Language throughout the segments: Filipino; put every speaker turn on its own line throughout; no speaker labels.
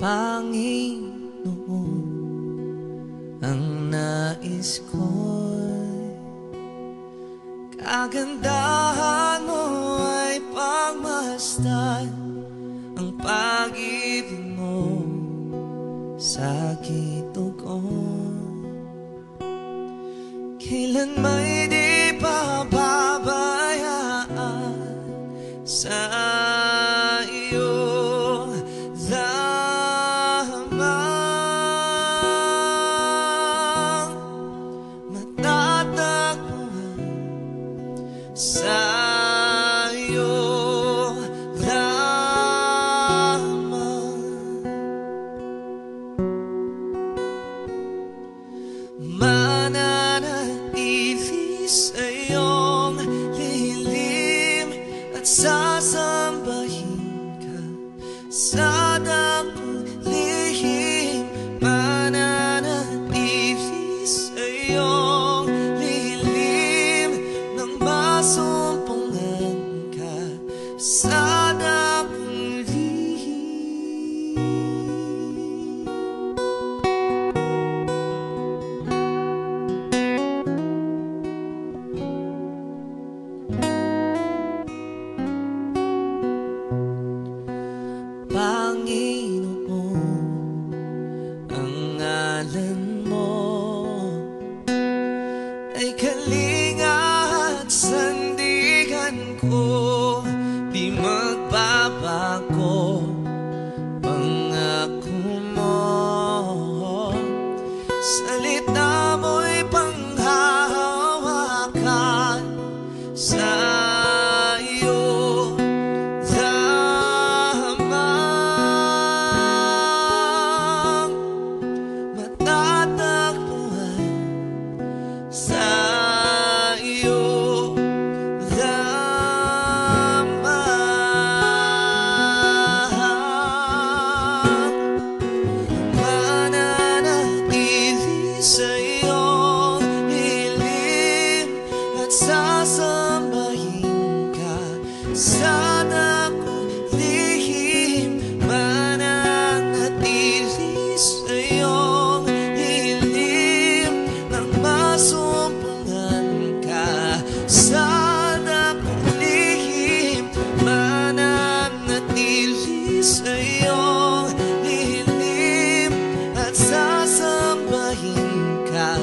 Panginoon, ang nais ko'y kagandahan mo ay pagmasdan ang pag-ibig mo sa kitugon. Kailan may di pababayaan sa iyo lamang matatagpuan sa iyo lamang. Mananatili sa iyong lilim at sasambahin ka sa dakong lihim. Mananatili sa iyong lilim nang masumpungan ka sa dakong lihim. Panginoon, ang ngalan mo ay kalinga at sandigan ko, di magbabago pangako mo. Salita mo'y panghahawakan sa iyo lamang matatagpuan sa iyo lamang. Mananatili sa iyong hiling at sasambahin ka sa dakong lihim. Mananatili sa iyong hiling nang masumpungan ka sa dakong lihim. Mananatili sa iyong hiling at sasambahin ka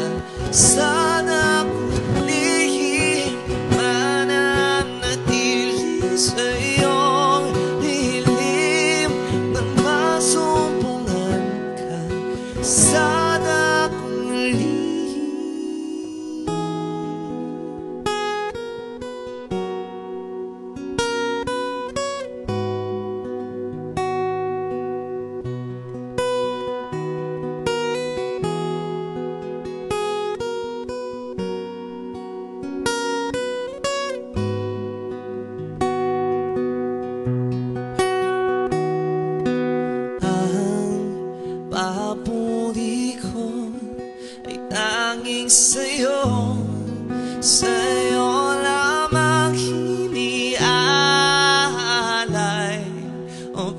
sa dakong lihim. Mananatili sa iyong hiling nang masumpungan ka sa dakong lihim. Ang papuri ko ay tanging sa'yo, sa'yo lamang hinialay o